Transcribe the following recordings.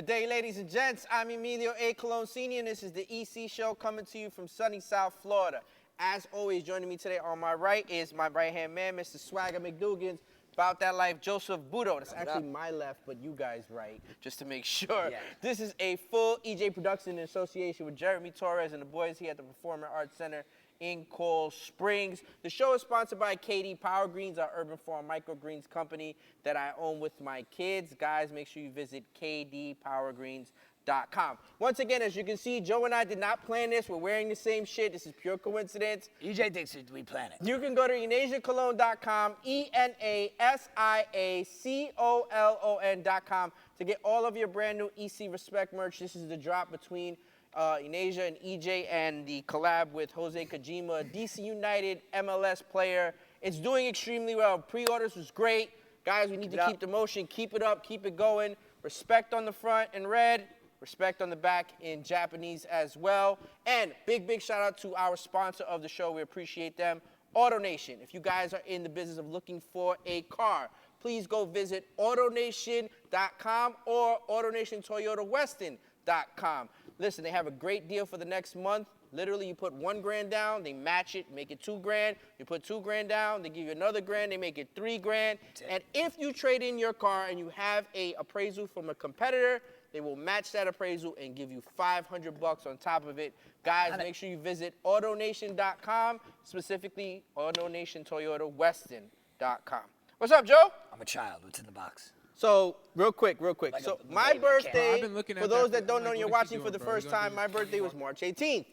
Good day, ladies and gents. I'm Emilio Colón Sr, and this is the EC Show coming to you from sunny South Florida. As always, joining me today on my right is my right-hand man, Mr. Swagger McDougan. About that life, Joseph Buto. That's actually my left, but you guys right, just to make sure. Yeah. This is a full EJ production in association with Jeremy Torres and the boys here at the Performing Arts Center in Coral Springs. The show is sponsored by KD Power Greens, our urban farm microgreens company that I own with my kids. Guys, make sure you visit kdpowergreens.com. Once again, as you can see, Joe and I did not plan this. We're wearing the same shit. This is pure coincidence. EJ thinks we planned it. You can go to EnasiaColon.com, ENASIACOLON.com to get all of your brand new EC Respect merch. This is the drop between Enasia and EJ and the collab with Jose Kojima, DC United MLS player. It's doing extremely well. Pre-orders was great. Guys, we need to keep the motion, keep it up, keep it going. Respect on the front in red, respect on the back in Japanese as well. And big shout out to our sponsor of the show. We appreciate them, AutoNation. If you guys are in the business of looking for a car, please go visit AutoNation.com or AutoNationToyotaWeston.com. Listen, they have a great deal for the next month. Literally, you put $1 grand down, they match it, make it $2 grand. You put $2 grand down, they give you another grand, they make it $3 grand. And if you trade in your car and you have a appraisal from a competitor, they will match that appraisal and give you $500 on top of it. Guys, make sure you visit AutoNation.com, specifically AutoNationToyotaWeston.com. What's up, Joe? I'm a child. What's in the box? So, real quick. Like so, my birthday, for those that don't know, you're watching for the first time, my birthday was March 18th.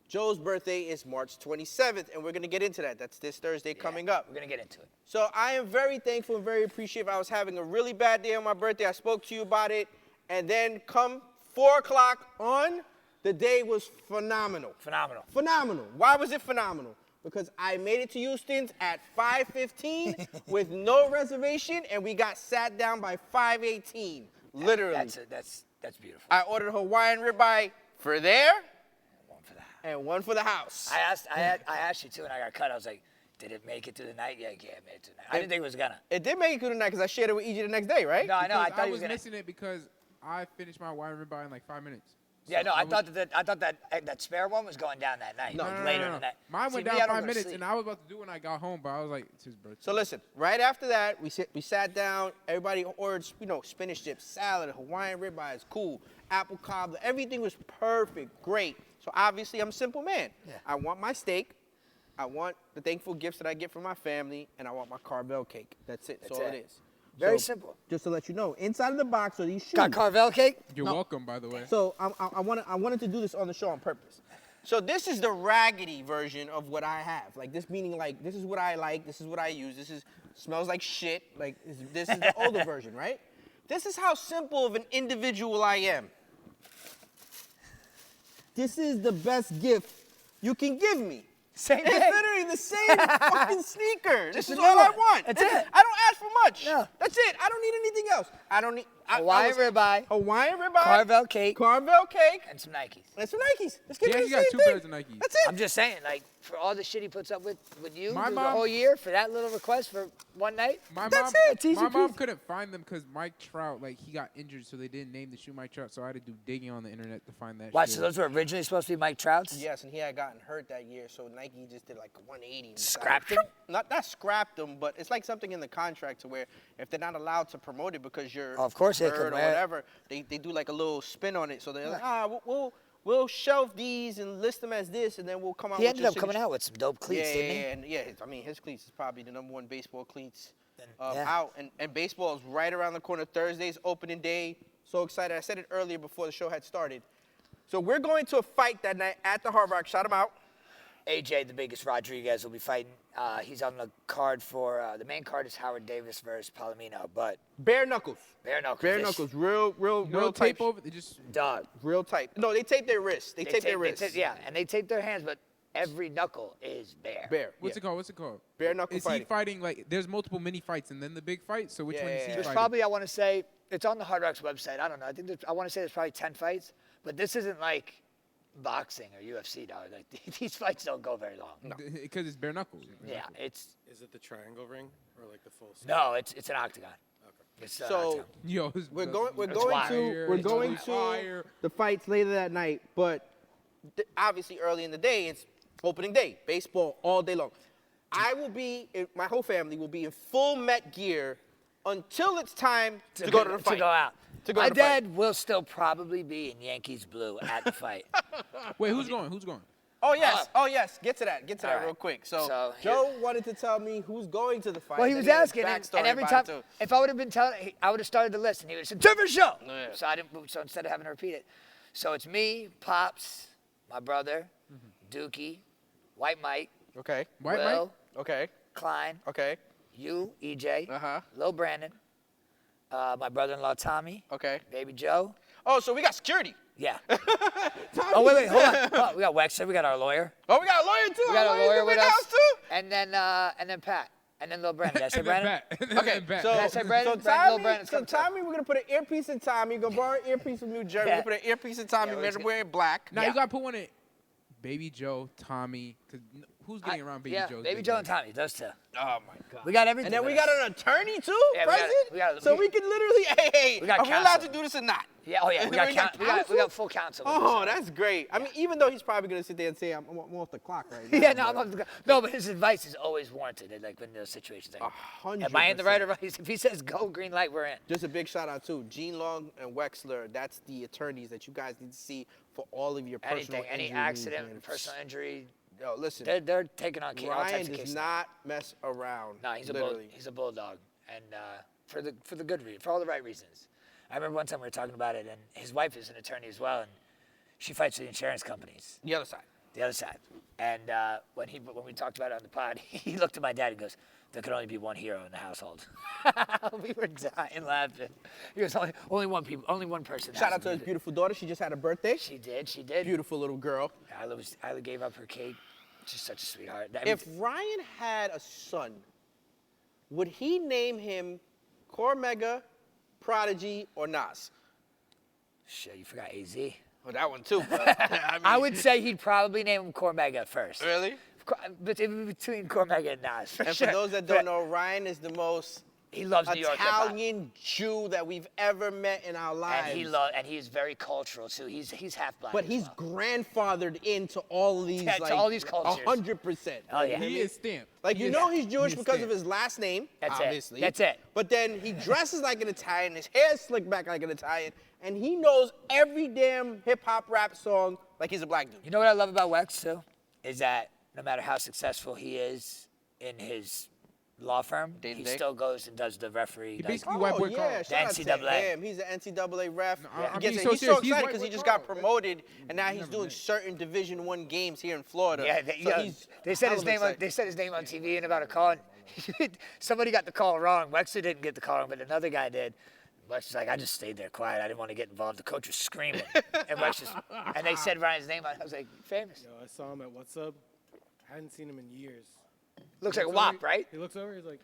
Joe's birthday is March 27th, and we're going to get into that. That's this Thursday coming up. We're going to get into it. So, I am very thankful and very appreciative. I was having a really bad day on my birthday. I spoke to you about it, and then come 4 o'clock on, the day was phenomenal. Phenomenal. Why was it phenomenal? Because I made it to Houston's at 5:15 with no reservation, and we got sat down by 5:18, literally. That's beautiful. I ordered Hawaiian ribeye for there. One for that. And one for the house. I asked you too, and I got cut. I was like, did it make it through the night? Yeah, it made it through the night. I didn't think it was gonna. It did make it through the night because I shared it with EJ the next day, right? No, I know. I thought I he was gonna. missing it because I finished my Hawaiian ribeye in like 5 minutes. Yeah, no, I thought that spare one was going down that night. No, later in the night. Mine went down 5 minutes, and I was about to do it when I got home, but I was like, it's his birthday. So listen, right after that, we sat down. Everybody ordered, spinach dip, salad, Hawaiian ribeye is cool, apple cobbler. Everything was perfect, great. So obviously, I'm a simple man. Yeah. I want my steak. I want the thankful gifts that I get from my family, and I want my Carvel cake. That's it. That's all it is. Very simple. Just to let you know, inside of the box are these shoes. Got Carvel cake? You're welcome, by the way. So I wanted to do this on the show on purpose. So this is the raggedy version of what I have. Like this meaning like this is what I like, this is what I use, this is smells like shit. Like this is the older version, right? This is how simple of an individual I am. This is the best gift you can give me. Same thing. It's literally the same fucking sneaker. This is a all new I one. want. That's it. I don't ask for much. No. That's it. I don't need anything else. I don't need Hawaiian ribeye. Carvel cake. Carvel cake. And some Nikes. And some Nikes. Let's get Yeah, the you got same 2 thing. pairs of Nikes. That's it. I'm just saying, like, for all the shit he puts up with you My through the mom- whole year, for that little request for one night, My That's mom, it. My mom couldn't find them because Mike Trout, like, he got injured, so they didn't name the shoe Mike Trout, so I had to do digging on the internet to find that Why, shoe. so those were originally supposed to be Mike Trout's? Yes, and he had gotten hurt that year, so Nike just did like a 180. and Scrapped decided- him? Not scrapped them, but it's like something in the contract to where if they're not allowed to promote it because you're Of course they hurt can or wear it. whatever, they do like a little spin on it. So they're like, we'll shelf these and list them as this, and then we'll come out He with ended your up coming signature. out with some dope cleats, Yeah, didn't he? and I mean, his cleats is probably the #1 baseball cleats Yeah. out. And baseball is right around the corner. Thursday's opening day. So excited. I said it earlier before the show had started. So we're going to a fight that night at the Hard Rock. Shout him out. AJ, the biggest Rodriguez, will be fighting. He's on the card for, the main card is Howard Davis versus Palomino, but Bare Knuckles. Bare Knuckles. Bare Knuckles. Real No tight. tape over, they just... Dog. Real tight. No, they tape their wrists. They tape their wrists. Yeah, and they tape their hands, but every knuckle is bare. Bare. What's it called? Bare Knuckle Is Fighting. he fighting, like, there's multiple mini fights and then the big fight? So which one is he There's fighting? probably, I want to say, it's on the Hard Rock's website. I don't know. I want to say there's probably 10 fights, but this isn't like boxing or UFC, dog. Like, these fights don't go very long. Because it's bare knuckles. Yeah, it's... Is it the triangle ring or like the full set? No, it's an octagon. Okay. So Yo, we're going fire. to the fights later that night, but obviously early in the day it's opening day, baseball all day long. My whole family will be in full Met gear until it's time to go to the fight. To go out. My to the fight. dad will still probably be in Yankees blue at the fight. Wait, who's going? Who's going? Oh yes. Get to that right. real quick. So here- Joe wanted to tell me who's going to the fight. Well, he was asking, and every time, if I would have been telling, I would have started the list, and he would have said, different show. Yeah. So I didn't. So instead of having to repeat it, so it's me, Pops, my brother, Dookie, White Mike, Okay. White Will, Mike? Okay. Klein, Okay. you, EJ, Uh-huh. Lil Brandon, my brother-in-law Tommy, Okay. Baby Joe. Oh, so we got security. Yeah. Oh wait, hold on. Oh, we got Wexler. We got our lawyer. Oh, we got a lawyer too. We got Our a lawyer's lawyer in with the us. house too. And then Pat. And then Lil Brandon. Did I say And then Brandon? back. Okay, Back. so, Did I say Brandon? so Lil Tommy, Brandon's so coming too. Tommy, we're gonna put an earpiece in Tommy. Gonna borrow an earpiece from New Jersey. Yeah. We're gonna put an earpiece in Tommy. Yeah, We're we're gonna wear it black. Now Yeah. you gotta put one in Baby Joe, Tommy, because who's getting around Baby yeah, Joe? Baby Joe and Tommy. Those two. Oh my God. We got everything. And then we with got us. an attorney too, Yeah, we got- so we can literally, hey, We got are we allowed to counsel. do this or not? Yeah. Oh yeah. We got counsel? we got full counsel. with Oh, us. that's great. I mean, even though he's probably gonna sit there and say, I'm off the clock right now. Yeah. No. I'm off the, no. But his advice is always warranted. Like in those situations. Like, 100%. am I in the right or wrong? If he says go, green light, we're in. Just a big shout out to Gene Long and Wexler. That's the attorneys that you guys need to see for all of your personal Anything, any injury accident, needs, man. personal injury. Yo, listen, They're taking on all Ryan types of does cases. not mess around. No, he's literally. he's a bulldog, and for the good reason, for all the right reasons. I remember one time we were talking about it, and his wife is an attorney as well, and she fights for the insurance companies, The other side. the other side. And when we talked about it on the pod, he looked at my dad and goes, "There can only be one hero in the household." We were dying laughing. He goes, "Only one person." Shout has out to be his the-" beautiful daughter. She just had a birthday. She did. Beautiful little girl. Isla gave up her cake. She's such a sweetheart. If Ryan had a son, would he name him Cormega, Prodigy, or Nas? Shit, you forgot AZ. Well, that one too. But, I, mean, I would say he'd probably name him Cormega first. Really? But between Cormega and Nas. For And sure. for those that don't know, Ryan is the most he loves New York hip-hop. Italian Jew that we've ever met in our lives. And he is very cultural too. He's half black. But as he's well. grandfathered into all of these, Yeah, to like, all these cultures. 100%. Oh, yeah. He is stamped. Like, you know he's Jewish He is because of stamped. his last name, That's it. obviously. That's it. But then he dresses like an Italian, his hair is slicked back like an Italian, and he knows every damn hip-hop rap song like he's a black dude. You know what I love about Wex too, is that no matter how successful he is in his law firm, Day to he day? still goes and does the referee. He does- basically white boy yeah, Carl. shout out to NCAA. him. He's an NCAA ref. No, He I'm gets being it. so He's so serious. He's excited white because he boy just Carl. got promoted, and now he's Never doing met. certain Division I games here in Florida. Yeah, So they said hell his of name. excited. They said his name on TV and about a call. And somebody got the call wrong. Wexler didn't get the call wrong, but another guy did. Wexler's like, I just stayed there quiet. I didn't want to get involved. The coach was screaming, and they said Ryan's name. I was like, famous. Yo, I saw him at What's Up. I hadn't seen him in years. Looks like a Looks over- wop, right? He looks over, he's like,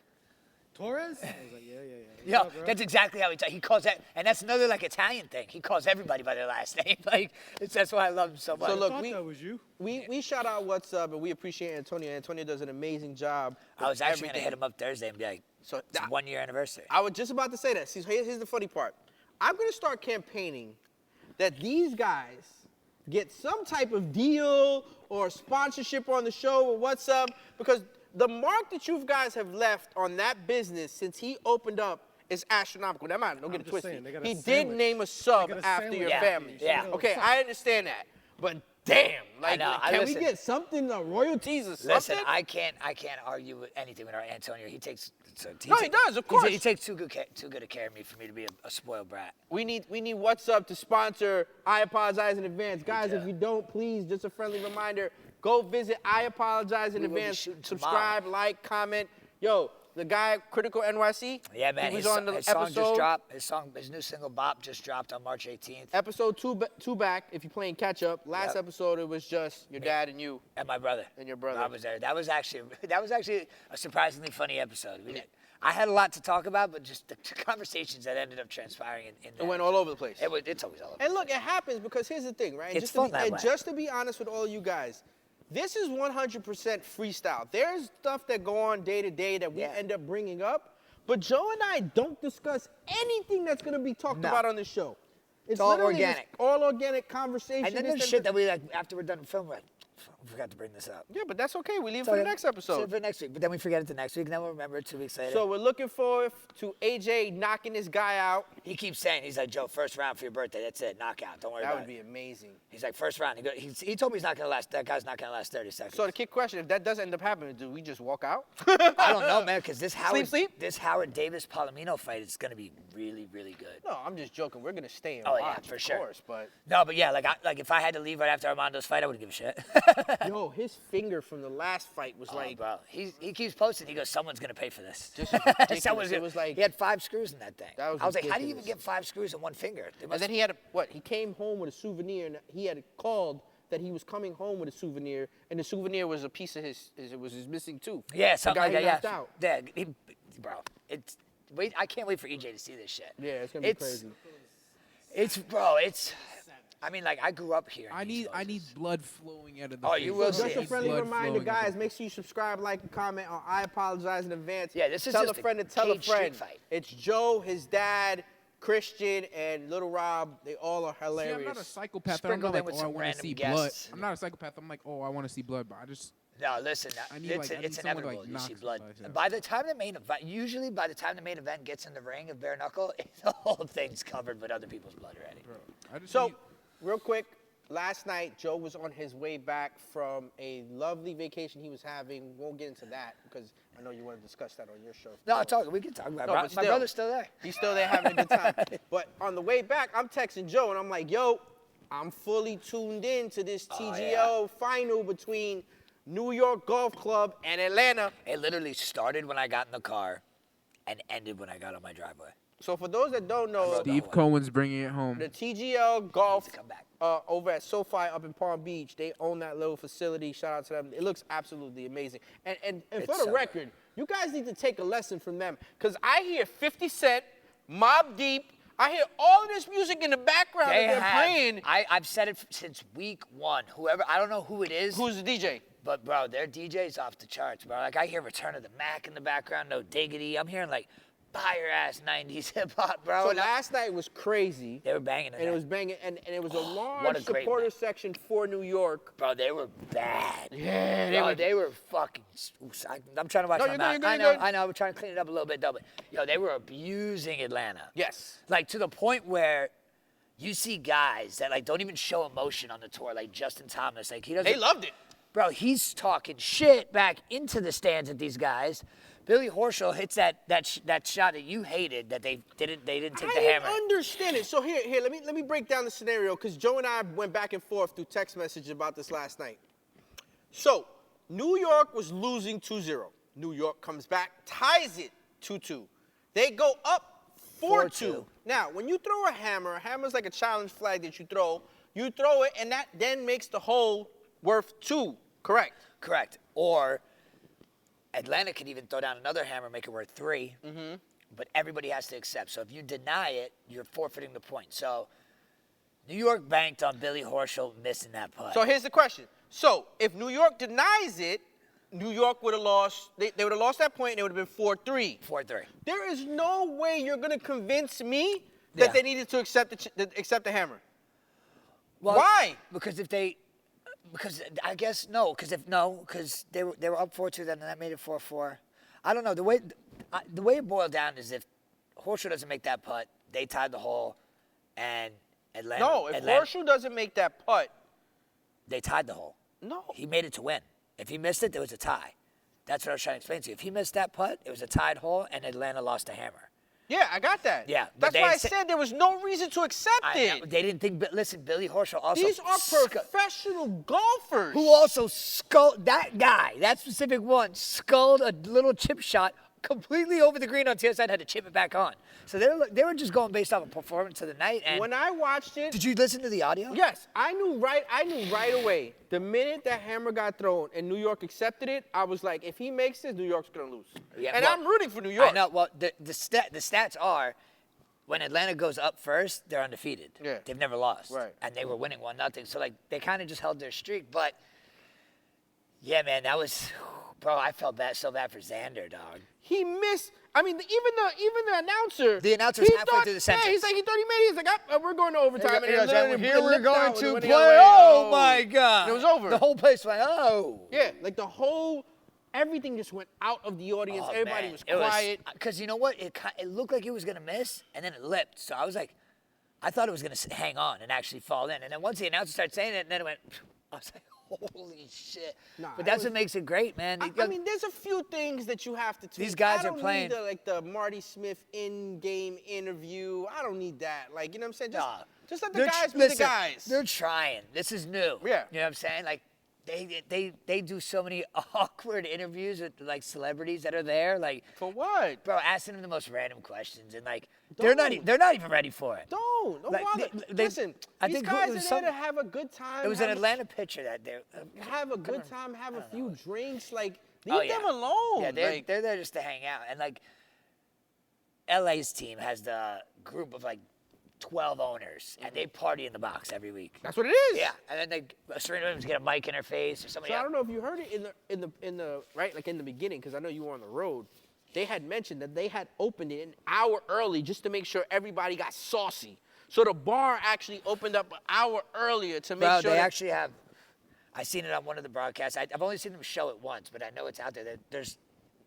Torres? I was like, yeah. What's Yeah, up, bro? that's exactly how he calls that, and that's another like Italian thing. He calls everybody by their last name. Like that's why I love him so much. So I look, thought we- that was you. We shout out What's Up, and we appreciate Antonio. Antonio does an amazing job. I was with actually gonna everything. hit him up Thursday and be like, So it's 1 year anniversary. I was just about to say that. See, here's the funny part. I'm going to start campaigning that these guys get some type of deal or sponsorship on the show or What's Up, because the mark that you guys have left on that business since he opened up is astronomical. That matter, don't get it just twisted. saying, they got a He did sandwich. name a sub They got a after sandwich. your Yeah, family. yeah. Okay, I understand that. But damn, like, know, can we listen. get something, royalties or something? Listen, I can't argue with anything with our Antonio. He takes. No, he does, of course. He takes too good a care of me for me to be a spoiled brat. We need What's Up to sponsor I Apologize in Advance. Guys, too. if you don't, please, just a friendly reminder, go visit I Apologize in We will be Advance. shooting Subscribe, like, comment. Yo, the guy, Critical NYC, Yeah, man. he was his on the his song episode. just dropped. His new single "Bop" just dropped on March 18th. Episode two back, if you're playing catch up. Last Yep. episode, it was just your dad and you. And my brother. And your brother. I was there. That was actually a surprisingly funny episode. I had a lot to talk about, but just the conversations that ended up transpiring in that. It went all over the place. It's always all over. And look, it happens because here's the thing, right? It's just fun to be, that and way. just to be honest with all you guys, this is 100% freestyle. There's stuff that go on day to day that we Yeah. end up bringing up, But Joe and I don't discuss anything that's going to be talked No. about on this show. It's all literally organic. just all organic conversation. And then this, there's shit that we like after we're done filming. Like, we forgot to bring this up. Yeah, but that's okay. We leave it So for the then- next Save episode. it for next week. But then we forget it the next week, and then we'll remember it 2 weeks later. So we're looking forward to AJ knocking this guy out. he keeps saying, he's like, Joe, first round for your birthday. That's it. Knockout. Don't worry That about would it. be amazing. He's like, first round. He told me he's not going to last. That guy's not going to last 30 seconds. So the kid question, if that does end up happening, do we just walk out? I don't know, man, because this Sleep. This Howard Davis Palomino fight is going to be really, really good. No, I'm just joking. We're going to stay and Oh, watch, yeah, for of sure. course, but No, but yeah, like if I had to leave right after Armando's fight, I wouldn't give a shit. yo, his finger from the last fight was Oh, like, bro, he keeps posting. He goes, someone's gonna pay for this. This is ridiculous. Someone's It was like- he had 5 screws in that thing. That was I was like, how do you even ridiculous. get 5 screws in one finger? They and must- then he had he came home with a souvenir, and he had called that he was coming home with a souvenir, and the souvenir was a piece of his missing tooth. yeah, the something guy like that. he Yeah, knocked out. yeah, bro, it's wait. I can't wait for EJ to see this shit. Yeah, it's gonna be crazy. It's. I mean, like I grew up here. I need blood flowing out of the Oh, face. you will I see Just it. a need friendly blood reminder, flowing out guys. the- Make sure you subscribe, like, and comment on I Apologize in Advance. Yeah, this is tell just a a friend to tell a cage street friend. fight. It's Joe, his dad, Christian, and Little Rob. They all are See, hilarious. I'm not a psychopath. I'm Sprinkled not in like, with oh, I some want to random see guests. blood. I'm not a psychopath. I'm like, oh, I want to see blood, but I just No, listen, I need, it's like, I need it's someone to, inevitable. like, You see knock blood. somebody out. By the time the main event, usually by the time the main event gets in the ring of bare knuckle, the whole thing's covered with other people's blood already. Bro, I just So, need, real quick, last night Joe was on his way back from a lovely vacation he was having. We won't get into that because I know you want to discuss that on your show. No, we can talk about No, it. but My still. brother's still there. He's still there having a good time. But on the way back, I'm texting Joe, and I'm like, yo, I'm fully tuned in to this TGL final between New York Golf Club and Atlanta. It literally started when I got in the car and ended when I got on my driveway. So for those that don't know, wrote Steve Cohen's bringing it home. the TGL Golf Needs to come back. over at SoFi up in Palm Beach, they own that little facility. Shout out to them. It looks absolutely amazing. And for It's the so record, you guys need to take a lesson from them because I hear 50 Cent, Mobb Deep. I hear all of this music in the background that they're playing. I've said it since week 1. Whoever, I don't know who it is. Who's the DJ? But, bro, their DJ's off the charts, bro. Like, I hear Return of the Mac in the background, No Diggity. I'm hearing, like, fire-ass 90s hip-hop, bro. So And last night was crazy. they were banging And it was banging, and it was a large what a great supporter night. section for New York. Bro, they were bad. Yeah, They were fucking. I'm trying to watch No, my you're good, mouth. you're good, I you're know, good. I know. We're trying to clean it up a little bit, though. But, yo, they were abusing Atlanta. Yes. Like, to the point where you see guys that, like, don't even show emotion on the tour, like Justin Thomas. Like, he doesn't. They loved it. Bro, he's talking shit back into the stands at these guys. Billy Horschel hits that shot that you hated that they didn't take the I didn't hammer. understand it. So here, let me break down the scenario because Joe and I went back and forth through text message about this last night. So New York was losing 2-0. New York comes back, ties it 2-2. They go up 4-2. 4-2. Now, when you throw a hammer's like a challenge flag that you throw it, and that then makes the hole worth 2. Correct. Correct. Or Atlanta could even throw down another hammer, make it worth 3. Mm-hmm. But everybody has to accept. So if you deny it, you're forfeiting the point. So New York banked on Billy Horschel missing that putt. So here's the question. So if New York denies it, New York would have lost. They would have lost that point, and it would have been 4-3. 4-3. There is no way you're going to convince me that Yeah. they needed to accept the hammer. Well, Why? Because I guess no. Because they were up 4-2, then that made it 4-4. I don't know. The way it boiled down is if Horschel doesn't make that putt, they tied the hole, and Atlanta. No, if Horschel doesn't make that putt, they tied the hole. no. He made it to win. If he missed it, there was a tie. That's what I was trying to explain to you. If he missed that putt, it was a tied hole, and Atlanta lost a hammer. Yeah, I got that. Yeah, but That's they why I said- said there was no reason to accept it. They didn't think. But listen, Billy Horschel also. These are professional golfers. Who also sculled that guy, that specific one, sculled a little chip shot completely over the green on the other side, had to chip it back on. So they were just going based off of performance of the night. And When I watched it, did you listen to the audio? yes, I knew right away. The minute that hammer got thrown and New York accepted it, I was like, if he makes this, New York's gonna lose. Yeah, and well, I'm rooting for New York. I know. Well, the stats are, when Atlanta goes up first, they're undefeated. Yeah. They've never lost. Right. And they were winning 1-0. So like they kind of just held their streak. But yeah, man, that was, bro. I felt so bad for Xander, dog. He missed, I mean, even the announcer. The announcer's he halfway thought, through the sentence. Yeah, he thought he made it. He's like, we're going to overtime. He goes, then here we're lipped going out to when play. he went, Oh, my God. And it was over. The whole place went, oh. Yeah, like the whole, everything just went out of the audience. Oh, Everybody man. was quiet. Because you know what? It looked like it was going to miss, and then it lipped. So I was like, I thought it was going to hang on and actually fall in. And then once the announcer started saying it, and then it went, I was like, holy shit. Nah, but that's what makes it great, man. I mean, there's a few things that you have to tweak. These guys I are don't playing- need the Marty Smith in-game interview. I don't need that. Like, you know what I'm saying? Just let the guys be the guys. They're trying. This is new. Yeah. You know what I'm saying? Like, they do so many awkward interviews with like celebrities that are there. Like, For what? bro, asking them the most random questions, and like they're not even ready for it. Don't Like, bother. Listen, I these think guys it are was there to have a good time. It was an Atlanta pitcher that day. Have a good time, have a few drinks. Like, Oh, leave yeah. them alone. Yeah, Like, they're there just to hang out. And like, LA's team has the group of like 12 owners, and they party in the box every week. that's what it is. Yeah, and then Serena Williams get a mic in her face or somebody So I else. don't know if you heard it in the right, like in the beginning, because I know you were on the road. They had mentioned that they had opened it an hour early just to make sure everybody got saucy. So the bar actually opened up an hour earlier to make Bro, sure. they that- actually have. I seen it on one of the broadcasts. I've only seen them show it once, but I know it's out there. There's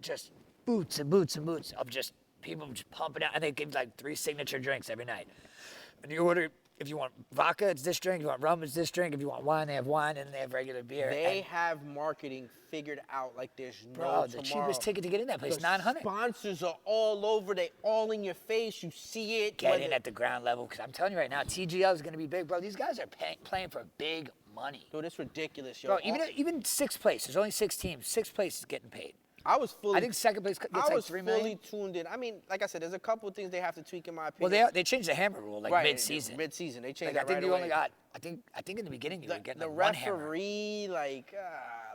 just boots and boots and boots of just people just pumping out, and they give like 3 signature drinks every night. And you order, if you want vodka, it's this drink. If you want rum, it's this drink. If you want wine, they have wine, and they have regular beer. They And, have marketing figured out like there's bro, no the tomorrow. cheapest ticket to get in that place, The $900. Sponsors are all over. They all in your face. You see it. Get whether- in at the ground level, because I'm telling you right now, TGL is going to be big, bro. These guys are playing for big money. Dude, it's ridiculous, yo. Bro, even 6th place. There's only 6 teams. 6th place is getting paid. I was fully. I think 2nd place gets I like was $3 fully million. tuned in. I mean, like I said, there's a couple of things they have to tweak in my Well, opinion. they changed the hammer rule like right, mid-season. Mid-season, they Like, changed I that think right you away. only got. I think in the beginning you were getting the like one hammer. referee, like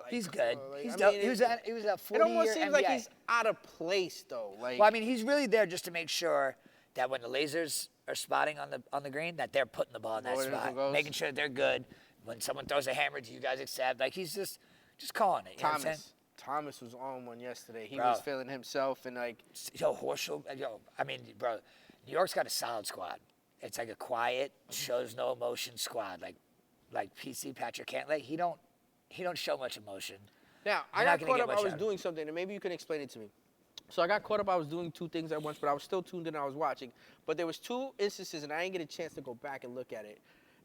He's good. like, He's I dope. mean, He was a it 40-year almost seems NBA. like he's out of place though. Like, Well, I mean, he's really there just to make sure that when the lasers are spotting on the green, that they're putting the ball in that Where it spot, goes. making sure they're good. When someone throws a hammer, do you guys accept? Like he's just calling it. You know what I'm saying? Thomas was on one yesterday. He Bro. was feeling himself and like Yo, Horschel, I mean, bro, New York's got a solid squad. It's like a quiet, shows no emotion squad. Like PC Patrick Cantlay, he don't show much emotion. now. I You're not got gonna caught get up. I much was out of doing something, and maybe you can explain it to me. So I got caught up. I was doing 2 things at once, but I was still tuned in. I was watching, but there was 2 instances, and I didn't get a chance to go back and look at it.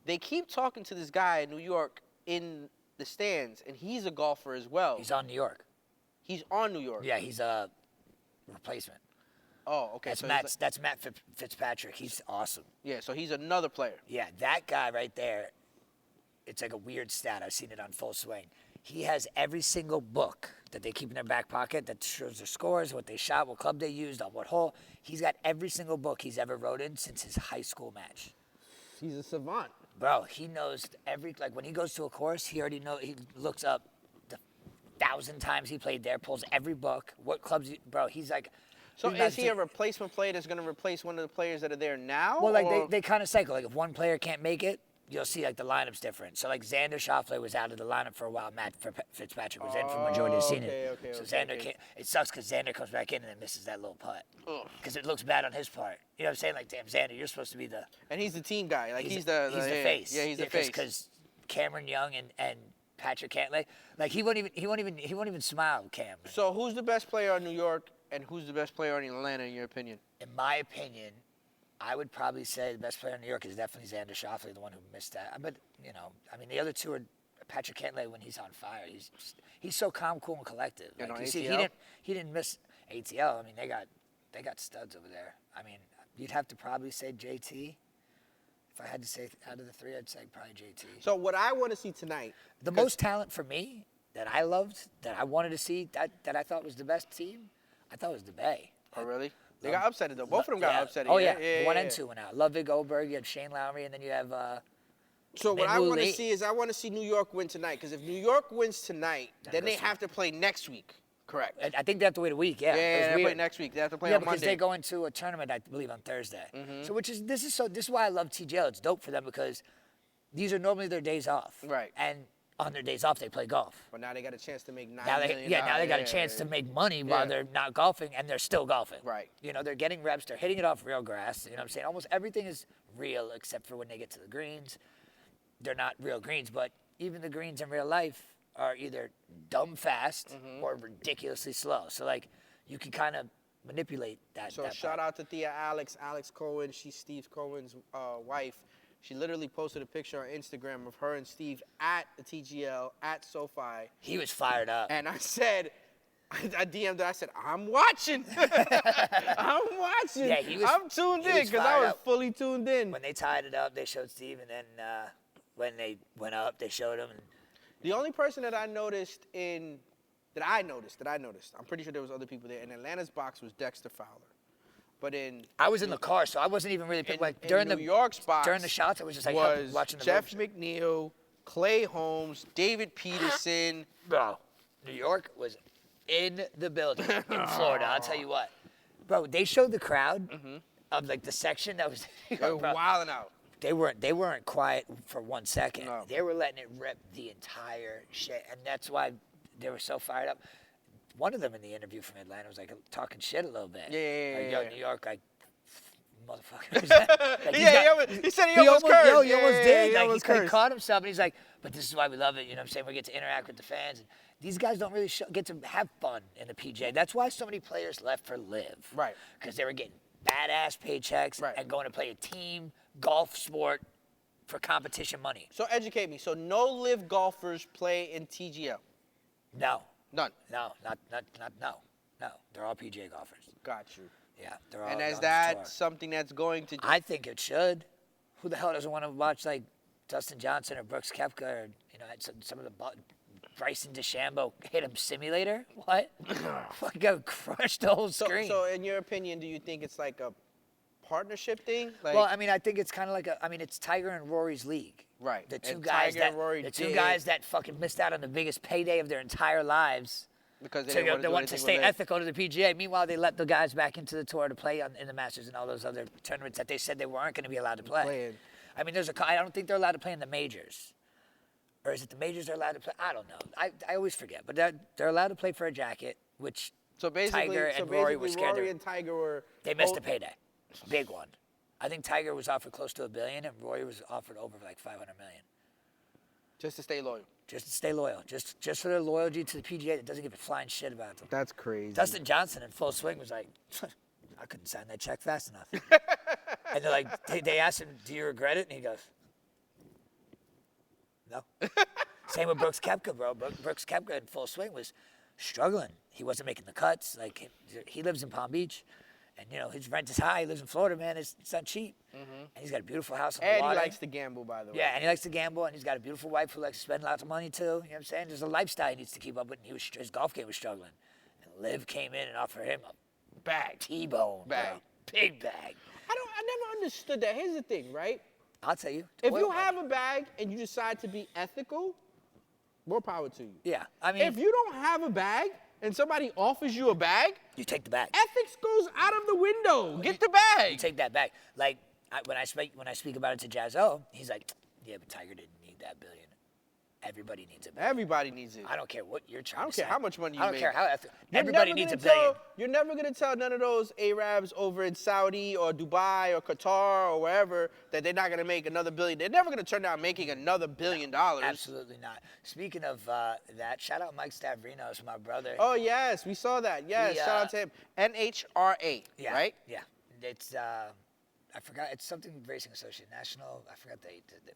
They keep talking to this guy in New York in the stands, and he's a golfer as well. He's on New York. He's on New York. Yeah, he's a replacement. Oh, okay. That's so That's Matt Fitzpatrick. He's awesome. yeah, so he's another player. Yeah, that guy right there, it's like a weird stat. I've seen it on Full Swing. He has every single book that they keep in their back pocket that shows their scores, what they shot, what club they used, on what hole. He's got every single book he's ever wrote in since his high school match. He's a savant. Bro, he knows like when he goes to a course, he already knows, he looks up the 1,000 times he played there, pulls every book, what clubs, bro, he's like. So he's not is he a replacement player that's going to replace one of the players that are there now? Well, like or- they kind of cycle. Like if one player can't make it, you'll see like the lineup's different. So like Xander Schauffele was out of the lineup for a while. Matt Fitzpatrick was in for the majority of the season. okay, So okay, Xander okay. can't. It sucks because Xander comes back in and then misses that little putt because it looks bad on his part. You know what I'm saying? Like, damn, Xander, you're supposed to be the and he's the team guy. Like he's the the face. Yeah, he's the face. Because Cameron Young and Patrick Cantlay, like he won't even smile, Cam. So who's the best player on New York, and who's the best player on Atlanta, in your opinion? In my opinion, I would probably say the best player in New York is definitely Xander Schauffele, the one who missed that. But, you know, I mean, the other 2 are Patrick Cantlay when he's on fire. He's so calm, cool, and collective. And Like, on you see, ATL? he didn't miss ATL. I mean, they got studs over there. I mean, you'd have to probably say JT. If I had to say out of the 3, I'd say probably JT. So what I want to see tonight, The most talent for me that I loved, that I wanted to see, that I thought was the best team, I thought was the Bay. oh really? They got upsetted though. Both of them got upsetted. Oh yeah, yeah, 1 and 2 went out. Ludwig Oberg, you had Shane Lowry, and then you have. So what I Maybe want to late. see is I want to see New York win tonight, because if New York wins tonight, then they goes have to play next week. Correct. I think they have to wait a week. Yeah. Yeah, It's they weird. play next week. They have to play Yeah, on because Monday. they go into a tournament, I believe, on Thursday. So this is why I love TGL. It's dope for them because these are normally their days off. Right. And on their days off, they play golf. But now they got a chance to make $9 Now million. now they got a chance to make money while they're not golfing, and they're still golfing. Right. You know, they're getting reps. They're hitting it off real grass. You know what I'm saying? Almost everything is real except for when they get to the greens. They're not real greens, but even the greens in real life are either dumb fast or ridiculously slow. So, like, you can kind of manipulate that. So that shout part. out to Thea Alex Cohen. She's Steve Cohen's wife. She literally posted a picture on Instagram of her and Steve at the TGL at SoFi. He was fired up. And I said, I DM'd her. I said, I'm watching. I'm watching. Yeah, he was- I'm tuned he in was because I fired was up. fully tuned in. When they tied it up, they showed Steve, and then when they went up, they showed him. And The only person that I noticed, I'm pretty sure there was other people there. In Atlanta's box was Dexter Fowler. But I was in the car, so I wasn't even really like during New the York's box during the shots. I was just like was watching the Jeff ropes. McNeil, Clay Holmes, David Peterson. Bro, New York was in the building in Florida. I'll tell you what, bro. They showed the crowd of like the section that was. They were bro, wilding out. They weren't quiet for 1 second. No. They were letting it rip the entire shit, and that's why they were so fired up. One of them in the interview from Atlanta was like talking shit a little bit. Yeah. Like, yo, New York, like, motherfucker. He said he almost cursed. Yo, he almost did. He Like, almost he cursed. caught himself, and he's like, but this is why we love it. You know what I'm saying? We get to interact with the fans. And these guys don't really get to have fun in the PGA. That's why so many players left for Live. Right. Because they were getting badass paychecks Right. and going to play a team golf sport for competition money. So educate me. So no live golfers play in TGL? No. None. No. They're all PGA golfers. Got you. Yeah. They're all And on is this that tour. something that's going to... I think it should. Who the hell doesn't want to watch like Dustin Johnson or Brooks Koepka or some of the Bryson DeChambeau hit him simulator? What? Fucking go crush the whole screen. So in your opinion, do you think it's like a partnership thing? Like, well, I mean, I think it's kind of like it's Tiger and Rory's league. Right. The two And guys Tiger and Rory the two did- guys that fucking missed out on the biggest payday of their entire lives. because So didn't wanna they do want to anything stay with it. ethical to the PGA. Meanwhile, they let the guys back into the tour to play in the Masters and all those other tournaments that they said they weren't going to be allowed to play. Playing. I mean, I don't think they're allowed to play in the majors. Or is it the majors they're allowed to play? I don't know. I always forget. But they're allowed to play for a jacket, which So basically, Tiger and Rory were scared. Rory and Tiger were... They missed a payday. Big one. I think Tiger was offered close to $1 billion, and Rory was offered over like $500 million. Just to stay loyal. Just to stay loyal. Just for their loyalty to the PGA that doesn't give a flying shit about them. That's crazy. Dustin Johnson in full swing was like, I couldn't sign that check fast enough. And they're like, they asked him, do you regret it? And he goes, no. Same with Brooks Koepka, bro. Brooks Koepka in full swing was struggling. He wasn't making the cuts. Like, he lives in Palm Beach. And, his rent is high. He lives in Florida, man. It's not cheap. And he's got a beautiful house on the And water. he likes to gamble, by the way. Yeah, and he likes to gamble, and he's got a beautiful wife who likes to spend lots of money, too. You know what I'm saying? There's a lifestyle he needs to keep up with, and his golf game was struggling. And Liv came in and offered him a bag. T-bone. Bag. Bro. Big bag. I never understood that. Here's the thing, right? I'll tell you. If oil you money. have a bag and you decide to be ethical, more power to you. Yeah, I mean, If you don't have a bag and somebody offers you a bag, you take the bag. ethics goes out of the window. Get the You bag. take that bag. Like, when I speak about it to Jazzo, he's like, yeah, but Tiger didn't need that $1 billion. Everybody needs a $1 billion. Everybody needs it. I don't care what you're trying I don't to care say. how much money you I don't make. care how You're everybody never needs gonna $1 billion. You're never going to tell none of those Arabs over in Saudi or Dubai or Qatar or wherever that they're not going to make another $1 billion. They're never going to turn down making another $1 billion. Absolutely not. Speaking of that, shout out Mike Stavrinos, my brother. Oh, yes. We saw that. Yes. He, Shout out to him. NHRA, Yeah, right? Yeah. It's I forgot. It's something Racing Association National. I forgot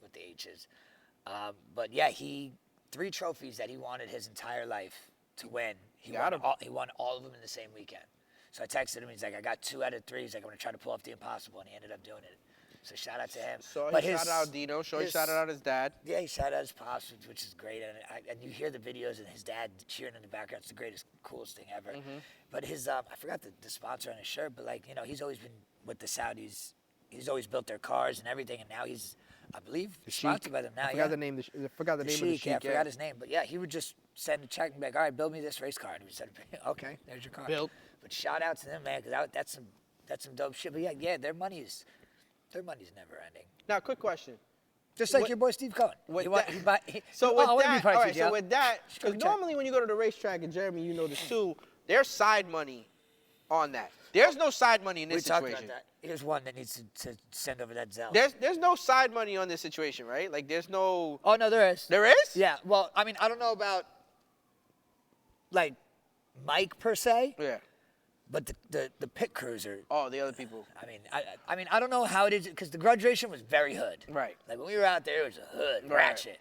what the H is. But yeah, 3 trophies that he wanted his entire life to win. He won all of them in the same weekend. So I texted him. He's like, I got 2 out of 3. He's like, I'm gonna try to pull off the impossible, and he ended up doing it. So shout out to him. So But he shouted out Dino. So he shouted out his dad. Yeah, he shouted out his pops, which is great. And you hear the videos and his dad cheering in the background. It's the greatest, coolest thing ever. But his, I forgot the sponsor on his shirt, but he's always been with the Saudis. He's always built their cars and everything, and now he's, I believe, sponsored by them now. I forgot the name. I forgot the name of the Sheik, yeah, I Sheik. forgot his name. But yeah, he would just send a check and be like, all right, build me this race car. And we said, okay, there's your car. Built. But shout out to them, man, because that's some dope shit. But yeah, their money's never ending. Now, quick question. Just like your boy Steve Cohen. with He want- that- he buy- he- So Oh, with I wanna be that, part all of right. TGL. So with that, Just because go check. normally when you go to the racetrack, and Jeremy, you know this too, there's side money on that. There's no side money in We this talked situation. about that. Here's one that needs to send over that Zelle. There's no side money on this situation, right? Like there's no. Oh no, there is. There is? Yeah. Well, I mean, I don't know about like Mike per se, Yeah. but the pit crews are. Oh, the other people. I mean, I don't know how it is because the graduation was very hood. Right. Like when we were out there, it was a hood Right. ratchet.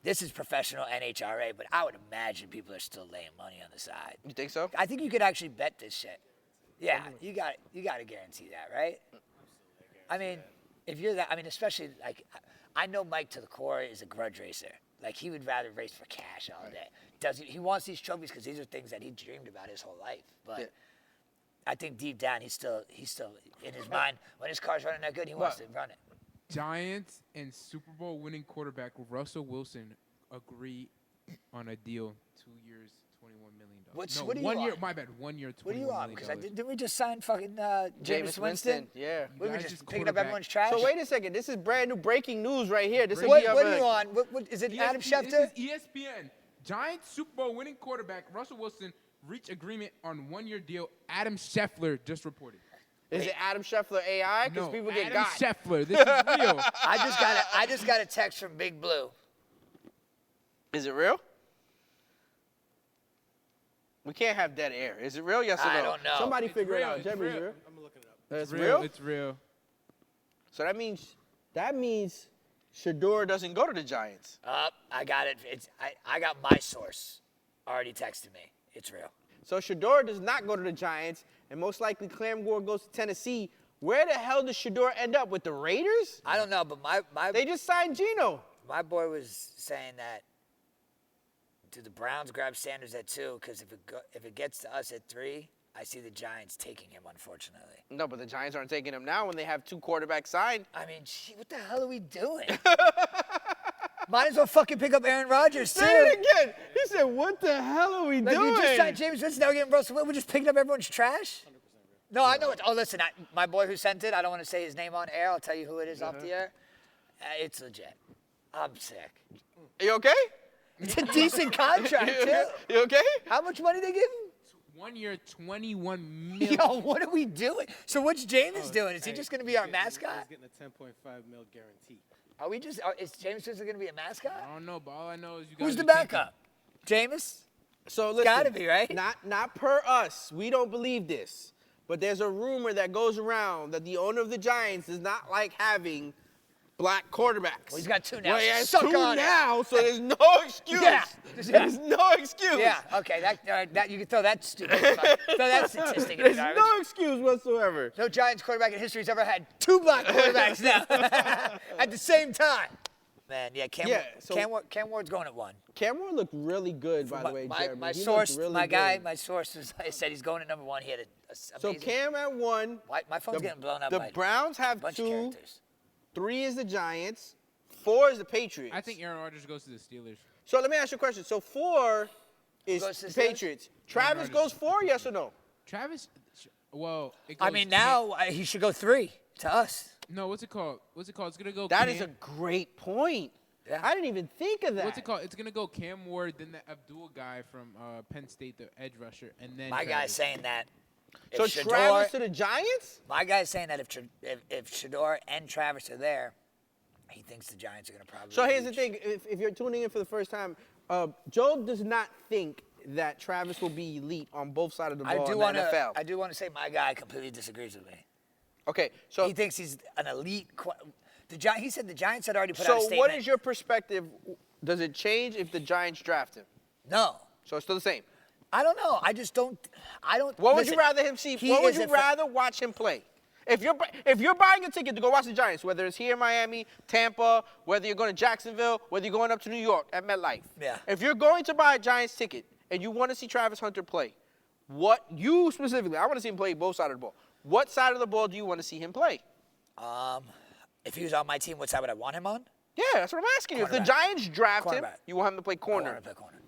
This is professional NHRA, but I would imagine people are still laying money on the side. You think so? I think you could actually bet this shit. Yeah, you got to guarantee that, right? I mean, if you're that, I mean, especially like, I know Mike to the core is a grudge racer. Like he would rather race for cash all day. He wants these trophies because these are things that he dreamed about his whole life. But Yeah. I think deep down he's still in his mind when his car's running that good, he wants to run it. Giants and Super Bowl winning quarterback Russell Wilson agree on a deal, 2 years, $21 million. What are you 1 year. on? My bad. 1 year, $21 What are you on? million. Because didn't we just sign fucking Jameis Jameis Winston? Yeah. We were guys just just picking up quarterback. everyone's trash. So wait a second. This is brand new breaking news right here. This is What are you on? What is it? Adam This Schefter? is ESPN. Giants Super Bowl winning quarterback Russell Wilson reached agreement on 1 year deal. Adam Scheffler just reported. Is it Adam Scheffler AI? Because No, people get Adam got. Scheffler. This is real. I just got a text from Big Blue. Is it real? We can't have dead air. Is it real? Yes or no? I don't know. Somebody It's figure real, it out. it's Jeremy's real. real. I'm gonna look it up. That's Real. real. It's real. So that means Shador doesn't go to the Giants. I got it. I got my source already texted me. It's real. So Shador does not go to the Giants, and most likely Cam Gore goes to Tennessee. Where the hell does Shador end up with the Raiders? I don't know, but They just signed Geno. my boy was saying that. Do the Browns grab Sanders at 2? Because if it gets to us at 3, I see the Giants taking him. Unfortunately. No, but the Giants aren't taking him now when they have 2 quarterbacks signed. I mean, gee, what the hell are we doing? Might as well fucking pick up Aaron Rodgers too. Say it again. He said, "What the hell are we Like doing?" we just signed James Winston. Now we're getting Russell. We're just picking up everyone's trash. No, I know it. Oh, listen, my boy who sent it. I don't want to say his name on air. I'll tell you who it is off the air. It's legit. I'm sick. You okay? It's a decent contract too. You okay? How much money they give him? 1 year, $21 million. Yo, what are we doing? So what's James doing? Is he Hey, just going to be our he's getting- mascot? He's getting a 10.5 mil guarantee. Are we just? Is James Winston going to be a mascot? I don't know, but all I know is you guys Who's the are tanking. backup? Jameis? So listen, gotta be, right? Not per us. We don't believe this. But there's a rumor that goes around that the owner of the Giants does not like having black quarterbacks. Well, he's got 2 now. Well, he so has suck 2 on it. now, so there's no excuse. Yeah. There's no excuse. Yeah. Okay. That you can throw that stupid. throw that statistic in the There's garbage. no excuse whatsoever. No Giants quarterback in history has ever had 2 black quarterbacks now at the same time. Man, yeah, Cam Ward's going at 1. Cameron looked really good, by the way, Jeremy. My He source, looked really my guy, good. my source said he's going at number 1. He had So amazing. Cam at 1. My phone's getting blown up The by Browns a have bunch of 2. characters. 3 is the Giants. 4 is the Patriots. I think Aaron Rodgers goes to the Steelers. So let me ask you a question. So 4 is Goes to the the Steelers? Patriots. Travis Rodgers. goes 4, yes or no? Travis, well, it I goes mean, Cam- now he should go 3 to us. No, what's it called? It's gonna go. That Cam, is a great point. Yeah. I didn't even think of that. What's it called? It's gonna go Cam Ward, then the Abdul guy from Penn State, the edge rusher, and then My guy's Travis. saying that. So If Shador, Travis to the Giants? my guy's saying that if Shador and Travis are there, he thinks the Giants are going to probably. So here's the reach. thing. If you're tuning in for the first time, Joe does not think that Travis will be elite on both sides of the ball in the NFL. I do want to say my guy completely disagrees with me. Okay, so He thinks he's an elite. He said the Giants had already put out a so statement. what is your perspective? Does it change if the Giants draft him? No, So it's still the same. I don't know. I just don't. I don't. What would listen, you rather him see? he What would is you a rather watch him play? If you're buying a ticket to go watch the Giants, whether it's here in Miami, Tampa, whether you're going to Jacksonville, whether you're going up to New York at MetLife. Yeah. If you're going to buy a Giants ticket and you want to see Travis Hunter play, what you specifically, I want to see him play both sides of the ball. What side of the ball do you want to see him play? If he was on my team, what side would I want him on? Yeah, that's what I'm asking you. If the Cornerback. Giants draft him, Cornerback. you want him to play I corner. want to play corner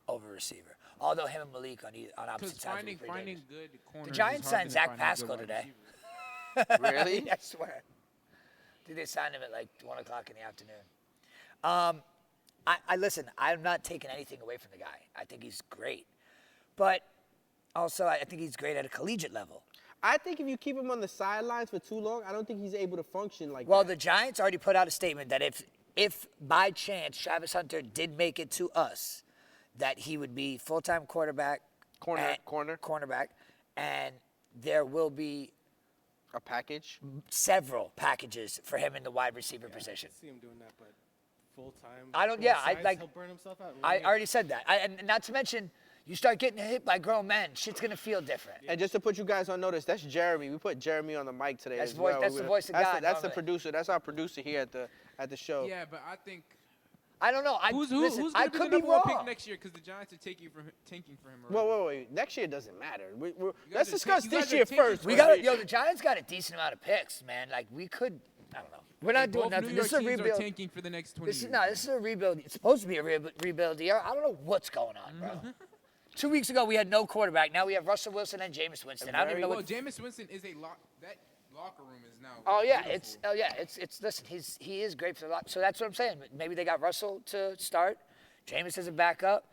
over receiver. Although him and Malik on opposite Because sides. would be pretty finding dangerous. good corners. The Giants is harder signed than Zach finding good Pascal wide today. receivers. Really? I swear. I think they signed him at like 1 o'clock in the afternoon. I listen, I'm not taking anything away from the guy. I think he's great. But also, I think he's great at a collegiate level. I think if you keep him on the sidelines for too long, I don't think he's able to function like Well, that. the Giants already put out a statement that if by chance Travis Hunter did make it to us, that he would be full-time quarterback. Cornerback. And there will be A package? several packages for him in the wide receiver position. I see him doing that, but full time. I don't- yeah, I like- He'll burn himself out. I already said that. And not to mention, you start getting hit by grown men, shit's going to feel different. And just to put you guys on notice, that's Jeremy. We put Jeremy on the mic today That's as voice- well. that's the voice of God That's the normally. producer. That's our producer here at the show. Yeah, but I think I don't know. who's listen, going I to be could the be number one wrong. pick next year because the Giants are tanking for him already. Wait. Next year doesn't matter. Let's are discuss you this guys are year tanking first. for We it. got the Giants got a decent amount of picks, man. Like we could, I don't know. We're not doing Both nothing. New This is York a teams are rebuild. tanking for the next 20 This is years. no. This is a rebuild. It's supposed to be a rebuild year. I don't know what's going on, bro. 2 weeks ago we had no quarterback. Now we have Russell Wilson and Jameis Winston. I don't even know Well, what. Jameis Winston is that locker room is now. Oh yeah, beautiful. it's listen. He is great for the lot. So that's what I'm saying. Maybe they got Russell to start. Jameis as a backup.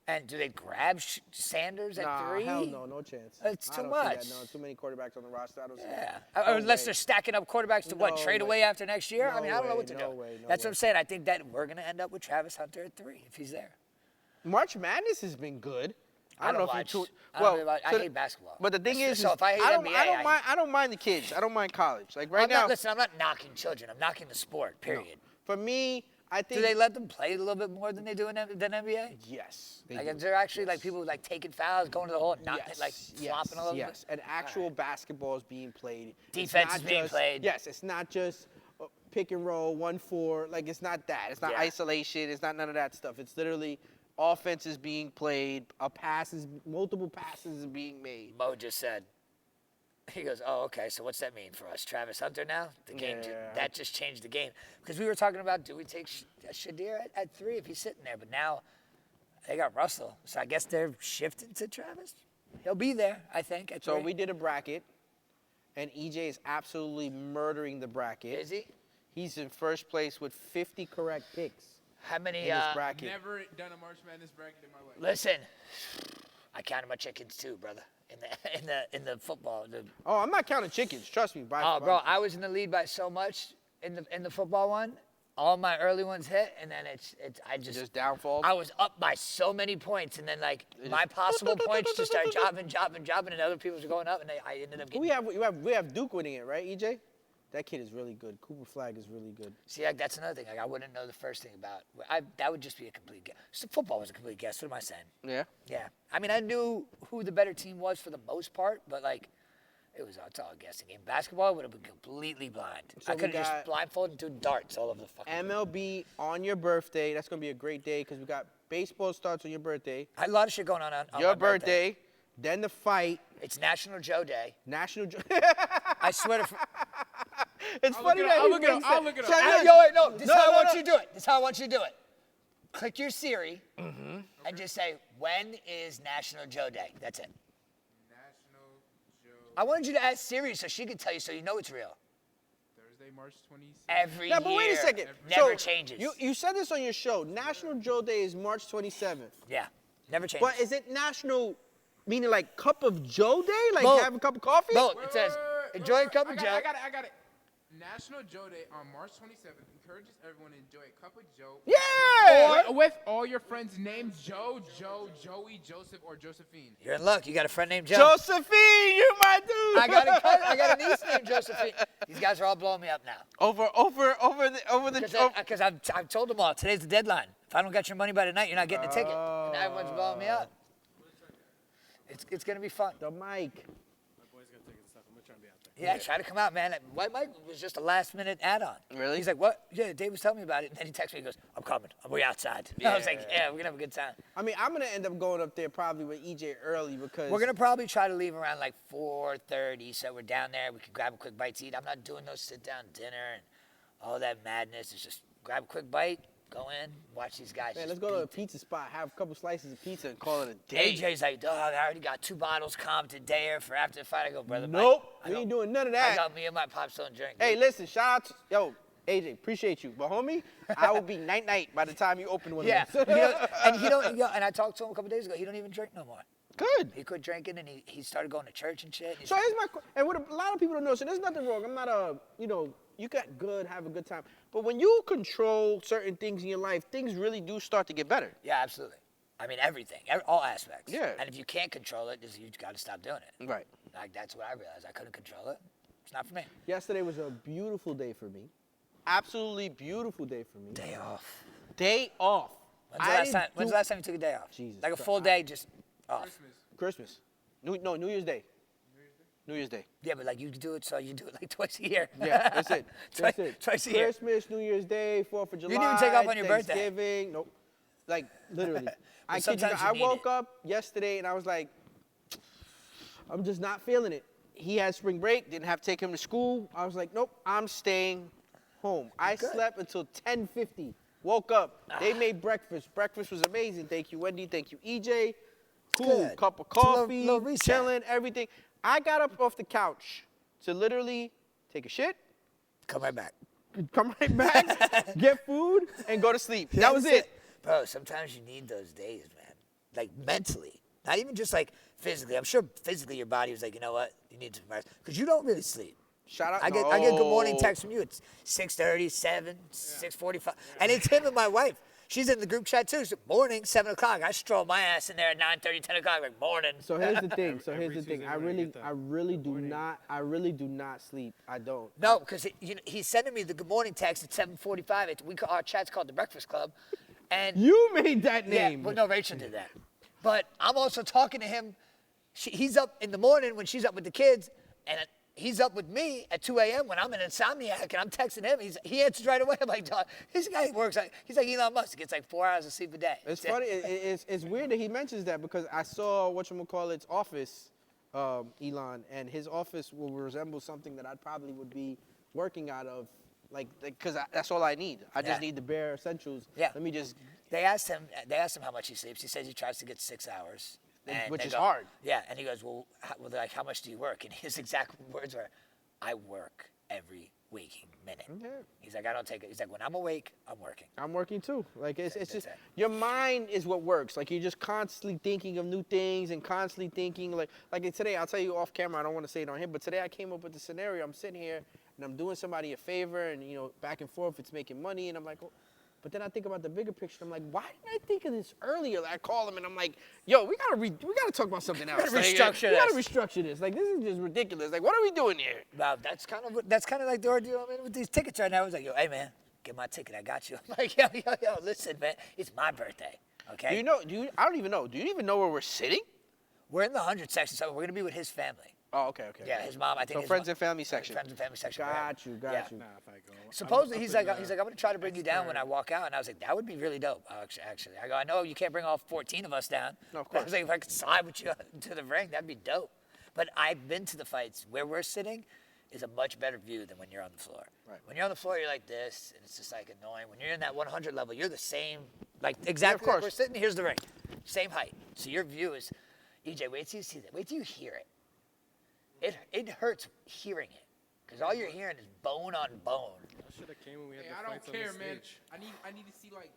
And do they grab Sanders at Nah, 3? hell no chance. It's I too don't much. See that, no, too many quarterbacks on the roster. I don't see Yeah. that. Or No unless way. they're stacking up quarterbacks to what? No Trade way. away after next year? I No mean, I don't know way, what to no do. way, no That's way. what I'm saying. I think that we're going to end up with Travis Hunter at 3 if he's there. March Madness has been good. I don't know watch. if you. I don't really watch. I hate basketball. But the thing is, So if I hate NBA, I don't mind the kids. I don't mind college. Like right now, Listen, I'm not knocking children. I'm knocking the sport, period. for me, I think. Do they let them play a little bit more than they do than NBA? Yes. They Like, do. is there actually like people like taking fouls, going to the hole, and not Yes, like flopping all over? Yes, and actual basketball is being played. It's Defense not is being played. Yes, it's not just pick and roll, 1-4. Like it's not that. It's not Yeah. isolation. It's not none of that stuff. It's literally offense is being played. Multiple passes are being made. Mo just said. He goes, oh, okay, so what's that mean for us? Travis Hunter now? The game, Yeah. that just changed the game. Because we were talking about, do we take Shadir at 3 if he's sitting there? But now they got Russell. So I guess they're shifting to Travis. He'll be there, I think, at 3. So we did a bracket, and EJ is absolutely murdering the bracket. Is he? He's in first place with 50 correct picks How many? in this bracket. Never done a March Madness bracket in my life. Listen, I counted my chickens too, brother. In the football. Oh, I'm not counting chickens. Trust me. Oh, bro, I was in the lead by so much in the football one. All my early ones hit, and then I just downfalls. I was up by so many points, and then like my possible points just started dropping, and other people's were going up, and I ended up getting. We have Duke winning it, right, EJ? That kid is really good. Cooper Flag is really good. See, like, that's another thing. Like, I wouldn't know the first thing about. That would just be a complete guess. So football was a complete guess. What am I saying? Yeah. Yeah. I mean, I knew who the better team was for the most part, but like, it's all a guessing game. Basketball would have been completely blind. So I we could have got just blindfolded and threw darts all over the fucking. MLB on your birthday. That's gonna be a great day because we got baseball starts on your birthday. I had a lot of shit going on Your my birthday. Then the fight. It's National Joe Day. National. I swear to. It's I'll funny look it that up. he I'll look it brings up. I'll that- look it up. Check Hey, it yo, out. wait, no. This is No, how I no, want no. you to do it. This is how I want you to do it. Click your Siri and just say, when is National Joe Day? That's it. National Joe I wanted you to ask Siri so she could tell you so you know it's real. Thursday, March 26th. Every Yeah, year. but wait a second. Never So, changes. You said this on your show. National Joe Day is March 27th. Yeah, never changes. But is it National, meaning like Cup of Joe Day? Like Both. have a cup of coffee? Both. It says, enjoy a cup of Joe. I got it. National Joe Day on March 27th encourages everyone to enjoy a cup of Joe. Yeah. With all your friends named Joe, Joey, Joseph, or Josephine. You're in luck. You got a friend named Joe. Josephine, you're my dude. I got a niece named Josephine. These guys are all blowing me up now. over the. Because I've told them all, today's the deadline. If I don't get your money by tonight, you're not getting a ticket. And everyone's blowing me up. It's going to be fun. The mic. My boy's got tickets and stuff. I'm gonna try and be out there. Yeah, try to come out, man. White Mike was just a last-minute add-on. Really? He's like, what? Yeah, Dave was telling me about it. And then he texted me, he goes, I'm coming. We're outside. I was like, yeah, we're going to have a good time. I mean, I'm gonna end up going up there probably with EJ early because We're going to probably try to leave around like 4:30, so we're down there. We can grab a quick bite to eat. I'm not doing no sit-down dinner and all that madness. It's just grab a quick bite, go in, watch these guys. Man, just let's go to a beat pizza spot, have a couple slices of pizza, and call it a day. AJ's like, dog, I already got 2 bottles comped today for after the fight. I go, brother. Nope, I we ain't go, doing none of I that. got me and my pops don't drink. Hey, listen, shout out to, AJ, appreciate you. But, homie, I will be night-night by the time you open one Yeah. of them. And I talked to him a couple days ago. He don't even drink no more. Good. He quit drinking, and he started going to church and shit. So here's my and what a lot of people don't know. So there's nothing wrong. I'm not you got good, have a good time. But when you control certain things in your life, things really do start to get better. Yeah, absolutely. I mean, everything, all aspects. Yeah. And if you can't control it, you got to stop doing it. Right. Like, that's what I realized. I couldn't control it. It's not for me. Yesterday was a beautiful day for me. Absolutely beautiful day for me. Day off. Day off. When's the last time you took a day off? Jesus Like a Christ. full day, just off. Christmas. New Year's Day. New Year's Day. Yeah, but like you do it, so you do it like twice a year. Yeah, that's it. That's it. Twice a year. Christmas, New Year's Day, 4th of July. didn't even take off on your birthday. Thanksgiving. Nope. Like, literally. I sometimes you need woke it. up yesterday and I was like, I'm just not feeling it. He had spring break, didn't have to take him to school. I was like, nope, I'm staying home. I slept until 10:50. Woke up. They made breakfast. Breakfast was amazing. Thank you, Wendy. Thank you, EJ. Cool. Good. Cup of It's a little- coffee, little reset. chilling, everything. I got up off the couch to literally take a shit, Come right back. come right back, get food, and go to sleep. That was That's it. Bro, sometimes you need those days, man. Like mentally. Not even just like physically. I'm sure physically your body was like, you know what? You need to rest. Because you don't really sleep. Shout out. I get good morning texts from you. It's 6:30, 7, 6:45. And it's him and my wife. She's in the group chat too. So morning, 7 o'clock. I stroll my ass in there at 9:30, 10 o'clock, like morning. So here's the thing. Every Tuesday I when I get that really do not sleep. I don't. No, because he's sending me the good morning text at 7:45. Our chat's called the Breakfast Club. And You made that yeah, name. well, no, Rachel did that. But I'm also talking to him. He's up in the morning when she's up with the kids, and he's up with me at 2 a.m. when I'm an insomniac, and I'm texting him. He answers right away. I'm like, dog, this guy works like, he's like Elon Musk. He gets like 4 hours of sleep a day. It's funny. It's weird that he mentions that because I saw whatchamacallit's office, Elon, and his office will resemble something that I probably would be working out of, like because that's all I need. I just need the bare essentials. Yeah. Let me just. They asked him how much he sleeps. He says he tries to get 6 hours. And Which they is go, hard. Yeah, and he goes, well, they're like, how much do you work? And his exact words were, I work every waking minute. Okay. He's like, I don't take it. He's like, when I'm awake, I'm working. I'm working too. Like it's just That's it. your mind is what works. Like you're just constantly thinking of new things and constantly thinking like today. I'll tell you off camera. I don't want to say it on here, but today I came up with the scenario. I'm sitting here and I'm doing somebody a favor, and back and forth, it's making money, and I'm like. Oh. But then I think about the bigger picture. I'm like, why didn't I think of this earlier? Like, I call him and I'm like, yo, we gotta talk about something else. We gotta restructure this. Like, this is just ridiculous. Like, what are we doing here? Wow, that's kind of like the ordeal I'm in with these tickets right now. I was like, yo, hey man, get my ticket. I got you. I'm like, yo, listen, man, it's my birthday. Okay. I don't even know. Do you even know where we're sitting? We're in the 100 section, so we're gonna be with his family. Oh, okay. Yeah, his mom. I think. So his friends mom- and family section. Friends and family section. Got you. Nah, if I go. Supposedly, I'm he's in like, the I'm gonna try to bring you down when I walk out, and I was like, that would be really dope. Actually, I go, I know you can't bring all 14 of us down. No, of But I course. was like, if I could slide with you to the ring, that'd be dope. But I've been to the fights where we're sitting. Is a much better view than when you're on the floor. Right. When you're on the floor, you're like this, and it's just like annoying. When you're in that 100 level, you're the same, like exactly course. like we're sitting. Here's the ring, same height. So your view is, EJ, wait till you see that. Wait till you hear it. It hurts hearing it, because all you're hearing is bone on bone. I should have came when we had Hey, the I don't fights care, on the man. stage. I need to see like.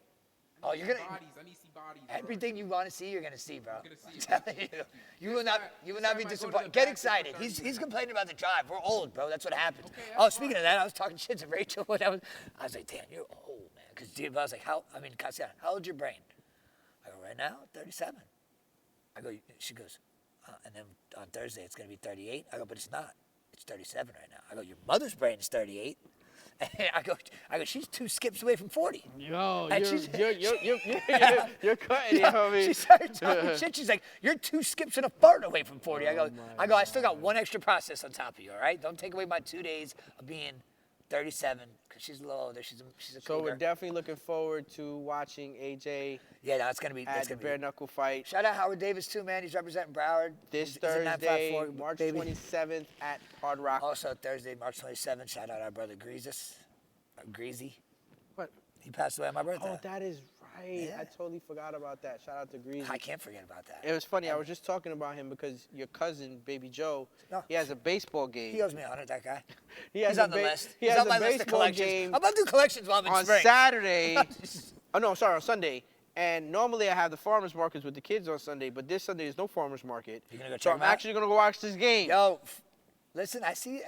Oh, you're gonna bodies. I need to see bodies. bro. everything you want to see, you're gonna see, bro. gonna see I'm it. telling you, you will not be This time I go to the disappointed. back Get just for excited. 30 He's minutes. complaining about the drive. We're old, bro. That's what happens. Okay, Oh, that's speaking of that, I was talking shit to Rachel when I was like, damn, you're old, man. Because I was like, Cassiano, how old's your brain? I go, right now, 37. I go, she goes, and then on Thursday it's gonna be 38. I go, but it's not. It's 37 right now. I go, your mother's brain is 38. And I go, she's 2 skips away from 40. Yo, And you're cutting it, Yeah, homie. she started talking shit. She's like, you're 2 skips and a fart away from 40. I still got 1 extra process on top of you, all right? Don't take away my 2 days of being 37, because she's a little older. She's a So cougar. we're definitely looking forward to watching AJ Yeah, no, it's going to be. at the bare knuckle fight Shout out Howard Davis, too, man. He's representing Broward. this He's a 954 Thursday, March baby. 27th at Hard Rock. Also, Thursday, March 27th, shout out our brother Greasy. What? He passed away on my birthday. Oh, that is right. Yeah. I totally forgot about that. Shout out to Greasy. I can't forget about that. It was funny. I was just talking about him because your cousin, Baby Joe, No. he has a baseball game. He owes me 100, that guy. He has He's a on the list. He He's has on my a list of baseball collections. game I'm about to do collections while I'm in on spring. Saturday. Oh no, sorry, on Sunday. And normally I have the farmers markets with the kids on Sunday, but this Sunday there's no farmers market. You gonna go So check I'm him out? actually gonna go watch this game. Yo, listen, I see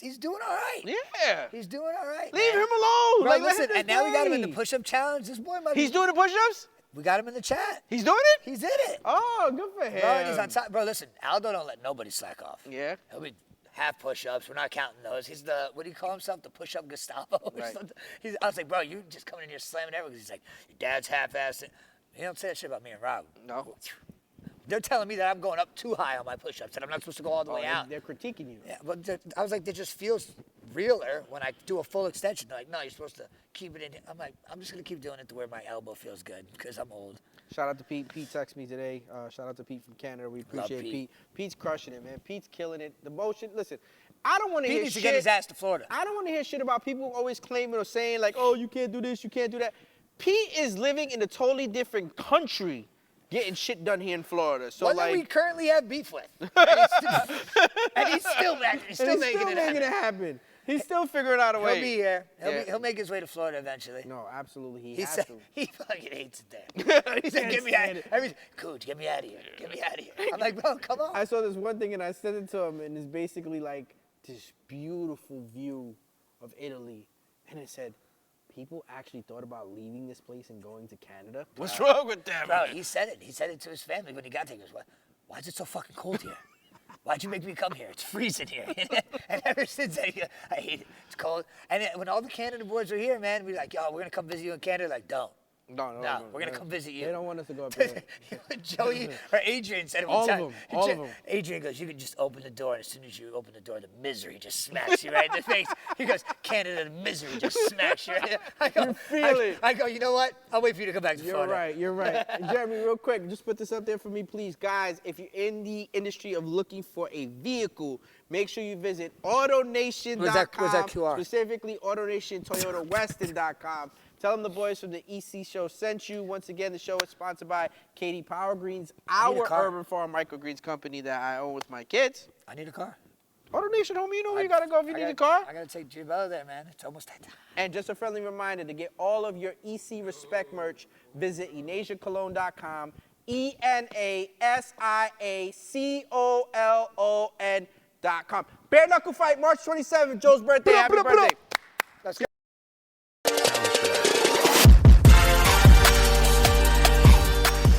he's doing all right. Yeah. He's doing all right. Leave man. him alone. Bro, Like, let listen, him just and now we got him in the play. push-up challenge. This boy might He's be, doing the push-ups? we got him in the chat. He's doing it? He's in it. Oh, good for him. Bro, and he's on top. Bro, listen, Aldo don't let nobody slack off. Yeah. He'll be half push-ups. We're not counting those. He's the, what do you call himself? The push-up Gestapo or Right. something. I was like, bro, you just coming in here slamming everything. He's like, your dad's half-assed it. He don't say that shit about me and Rob. No. They're telling me that I'm going up too high on my push-ups, that I'm not supposed to go all the Oh, way out. they're critiquing you. Yeah, but I was like, it just feels realer when I do a full extension. They're like, no, you're supposed to keep it in here. I'm like, I'm just going to keep doing it to where my elbow feels good because I'm old. Shout out to Pete. Pete texted me today. Shout out to Pete from Canada. We appreciate Pete. Pete. Pete's crushing it, man. Pete's killing it. The motion. Listen, I don't want to Pete hear needs shit. to get his ass to Florida. I don't want to hear shit about people always claiming or saying like, oh, you can't do this, you can't do that. Pete is living in a totally different country, getting shit done here in Florida. So One like, that we currently have beef with. And he's still making it happen. He's still figuring out a way. He'll be here. Yeah. He'll make his way to Florida eventually. No, absolutely, he He has said to. he fucking hates it there. He said, can't "Get me out! stand it. Coach, get me out of here! Get me out of here!" I'm like, "Bro, come on." I saw this one thing and I sent it to him, and it's basically like this beautiful view of Italy, and it said, people actually thought about leaving this place and going to Canada. What's wrong with them? Bro, he said it. He said it to his family when he got there. He goes, "Why is it so fucking cold here? Why'd you make me come here? It's freezing here." And ever since then, I hate it. It's cold. And then when all the Canada boys were here, man, we were like, "Yo, we're gonna come visit you in Canada." Like, don't. No, We're gonna come visit you. They don't want us to go up there. Joey or Adrian said it one All of time. them, all of them. Adrian goes, "You can just open the door, and as soon as you open the door, the misery just smacks you right in the face." He goes, "Canada, the misery just smacks you right in the-" I go, feel it. I go, "You know what? I'll wait for you to come back to Florida." You're right. Jeremy, real quick, just put this up there for me, please. Guys, if you're in the industry of looking for a vehicle, make sure you visit AutoNation.com. Where's that QR? Specifically, AutoNationToyotaWeston.com. Tell them the boys from the EC show sent you. Once again, the show is sponsored by Katie Power Greens, I need a our car. urban farm microgreens company that I own with my kids. I need a car. AutoNation, homie, you know where you gotta go if you need a car. I gotta take Gibbo there, man. It's almost that time. And just a friendly reminder, to get all of your EC Respect merch, visit EnasiaColon.com, ENASIACOLON.com. Bare Knuckle Fight, March 27th, Joe's birthday. Happy birthday. Let's go.